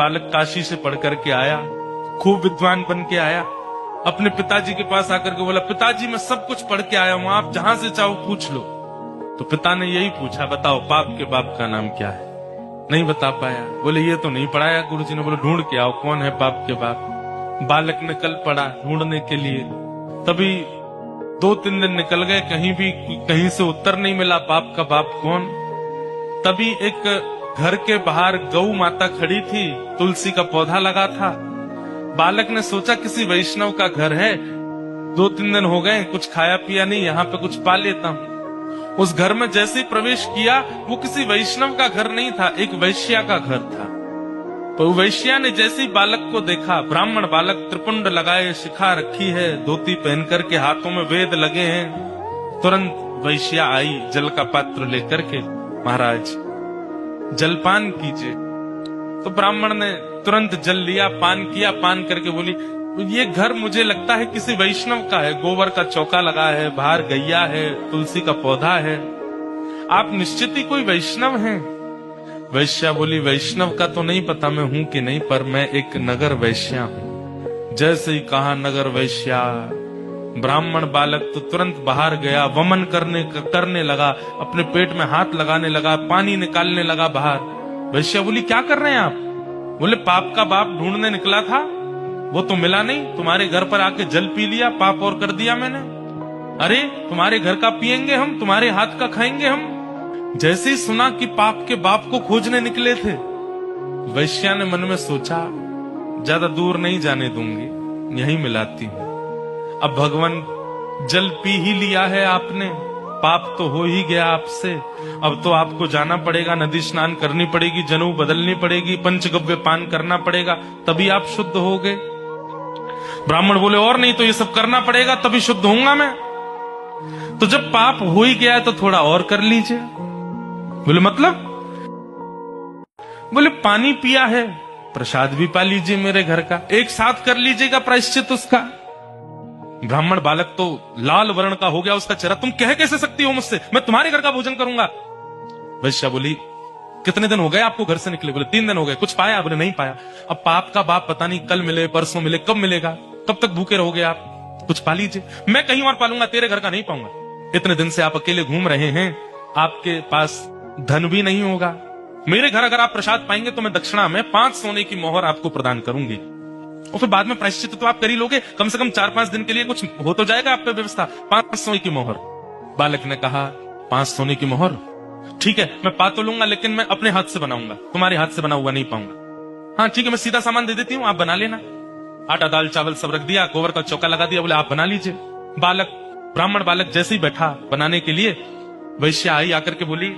बालक काशी से पढ़ करके आया, खूब विद्वान बन के आया, अपने पिताजी के पास आकर के बोला, पिताजी मैं सब कुछ पढ़ के आया हूं, आप जहां से चाहो पूछ लो। तो पिता ने यही पूछा, बताओ पाप के बाप का नाम क्या है? नहीं बता पाया। बोले ये तो नहीं पढ़ाया गुरुजी ने। बोले ढूंढ के आओ कौन है पाप के बाप। बालक ने कल पढ़ा ढूंढने के लिए, तभी 2-3 दिन निकल गए, कहीं से उत्तर नहीं मिला पाप का बाप कौन। तभी एक घर के बाहर गौ माता खड़ी थी, तुलसी का पौधा लगा था। बालक ने सोचा किसी वैष्णव का घर है, 2-3 दिन हो गए कुछ खाया पिया नहीं, यहाँ पे कुछ पा लेता हूँ। उस घर में जैसे ही प्रवेश किया, वो किसी वैष्णव का घर नहीं था, एक वैश्या का घर था। तो वैश्या ने जैसे ही बालक को देखा, ब्राह्मण बालक, त्रिपुंड लगाए, शिखा रखी है, धोती पहन करके, हाथों में वेद लगे हैं, तुरंत वैश्या आई जल का पात्र लेकर के, महाराज जलपान कीजिए। तो ब्राह्मण ने तुरंत जल लिया, पान किया, पान करके बोली, ये घर मुझे लगता है किसी वैष्णव का है, गोबर का चौका लगा है, बाहर गैया है, तुलसी का पौधा है, आप निश्चित ही कोई वैष्णव हैं। वैश्या बोली, वैष्णव का तो नहीं पता मैं हूं कि नहीं, पर मैं एक नगर वैश्या हूं। जैसे ही कहा नगर वैश्या, ब्राह्मण बालक तो तुरंत बाहर गया, वमन करने लगा, अपने पेट में हाथ लगाने लगा, पानी निकालने लगा बाहर। वैश्या बोली, क्या कर रहे हैं आप? बोले पाप का बाप ढूंढने निकला था, वो तो मिला नहीं, तुम्हारे घर पर आके जल पी लिया, पाप और कर दिया मैंने। अरे तुम्हारे घर का पिएंगे हम, तुम्हारे हाथ का खाएंगे हम। जैसे ही सुना कि पाप के बाप को खोजने निकले थे, वैश्या ने मन में सोचा, ज्यादा दूर नहीं जाने दूंगी, यहीं मिलाती हूं। अब भगवान जल पी ही लिया है आपने, पाप तो हो ही गया आपसे, अब तो आपको जाना पड़ेगा, नदी स्नान करनी पड़ेगी, जनेऊ बदलनी पड़ेगी, पंचगव्य पान करना पड़ेगा, तभी आप शुद्ध हो गए। ब्राह्मण बोले, और नहीं तो ये सब करना पड़ेगा तभी शुद्ध होऊंगा मैं। तो जब पाप हो ही गया है तो थोड़ा और कर लीजिए। बोले मतलब? बोले पानी पिया है, प्रसाद भी पा लीजिए मेरे घर का, एक साथ कर लीजिएगा प्रायश्चित उसका। ब्राह्मण बालक तो लाल वर्ण का हो गया उसका चेहरा, तुम कह कैसे सकती हो मुझसे, मैं तुम्हारे घर का भोजन करूंगा। वैश्या बोली, कितने दिन हो गए आपको घर से निकले? बोले 3 दिन हो गए। कुछ पाया? बोले नहीं पाया। अब पाप का बाप पता नहीं कल मिले, परसों मिले, कब मिलेगा, कब तक भूखे रहोगे आप, कुछ पा लीजिए। मैं कहीं और पालूंगा, तेरे घर का नहीं पाऊंगा। इतने दिन से आप अकेले घूम रहे हैं, आपके पास धन भी नहीं होगा, मेरे घर अगर आप प्रसाद पाएंगे तो मैं दक्षिणा में 5 सोने की मोहर आपको प्रदान करूंगी, और फिर बाद में प्रायश्चित तो आप कर ही लोगे, कम से कम 4-5 दिन के लिए कुछ हो तो जाएगा आप पे व्यवस्था। 5 सोने की मोहर। बालक ने कहा, 5 सोने की मोहर ठीक है, मैं पा तो लूंगा, लेकिन मैं अपने हाथ से बनाऊंगा, तुम्हारे हाथ से बना हुआ नहीं पाऊंगा। हाँ ठीक है, मैं सीधा सामान दे देती हूँ, आप बना लेना। आटा दाल चावल सब रख दिया, गोबर का चौका लगा दिया, बोले आप बना लीजिए। ब्राह्मण बालक जैसे ही बैठा बनाने के लिए, वैश्या आई आकर के बोली,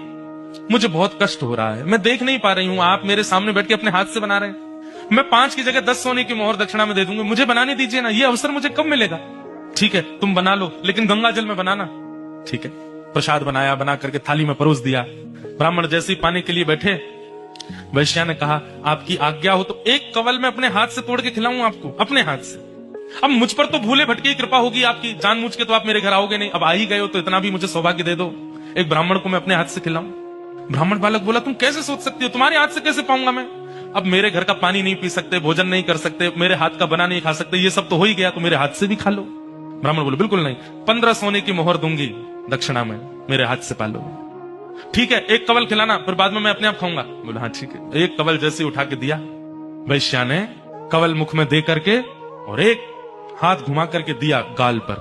मुझे बहुत कष्ट हो रहा है, मैं देख नहीं पा रही हूँ, आप मेरे सामने बैठ के अपने हाथ से बना रहे हैं, मैं 5 की जगह 10 सोने की मोहर दक्षिणा में दे दूंगी, मुझे बनाने दीजिए ना, ये अवसर मुझे कब मिलेगा? ठीक है तुम बना लो, लेकिन गंगा जल में बनाना। ठीक है, प्रसाद बनाया, बना करके थाली में परोस दिया। ब्राह्मण जैसे ही पाने के लिए बैठे, वैश्या ने कहा, आपकी आज्ञा हो तो एक कवल में अपने हाथ से तोड़ के खिलाऊं आपको, अपने हाथ से। अब मुझ पर तो भूले भटके की कृपा होगी आपकी, जानबूझ के तो आप मेरे घर आओगे नहीं, अब आ ही गए हो तो इतना भी मुझे सौभाग्य दे दो, एक ब्राह्मण को मैं अपने हाथ से खिलाऊं। ब्राह्मण बालक बोला, तुम कैसे सोच सकती हो, तुम्हारे हाथ से कैसे पाऊंगा मैं? अब मेरे घर का पानी नहीं पी सकते, भोजन नहीं कर सकते, मेरे हाथ का बना नहीं खा सकते, ये सब तो हो ही गया, तो मेरे हाथ से भी खा लो। ब्राह्मण बोले, बिल्कुल नहीं, 15 सोने की मोहर दूंगी दक्षिणा में, मेरे हाथ से पालो। ठीक है, एक कवल खिलाना, फिर बाद में मैं अपने आप खाऊंगा। बोला हाँ ठीक है। एक कवल जैसे उठा के दिया, वैश्या ने कवल मुख में दे करके और एक हाथ घुमा करके दिया गाल पर,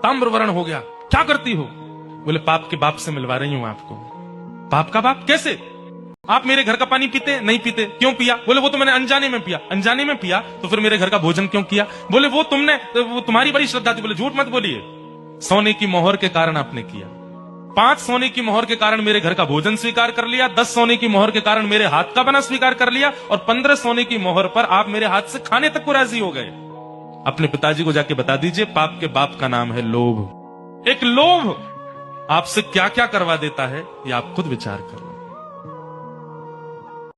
ताम्रवर्ण हो गया। क्या करती हो? बोले पाप के बाप से मिलवा रही हूं आपको। पाप का बाप कैसे? आप मेरे घर का पानी पीते नहीं पीते? क्यों पिया? बोले वो तो मैंने अनजाने में पिया। अनजाने में पिया तो फिर मेरे घर का भोजन क्यों किया? बोले वो तुम्हारी बड़ी श्रद्धा थी। बोले झूठ मत बोलिए, सोने की मोहर के कारण आपने किया। 5 सोने की मोहर के कारण मेरे घर का भोजन स्वीकार कर लिया, 10 सोने की मोहर के कारण मेरे हाथ का बना स्वीकार कर लिया, और 15 सोने की मोहर पर आप मेरे हाथ से खाने तक को राजी हो गए। अपने पिताजी को जाके बता दीजिए, पाप के बाप का नाम है लोभ। एक लोभ आपसे क्या क्या करवा देता है, ये आप खुद विचार करो।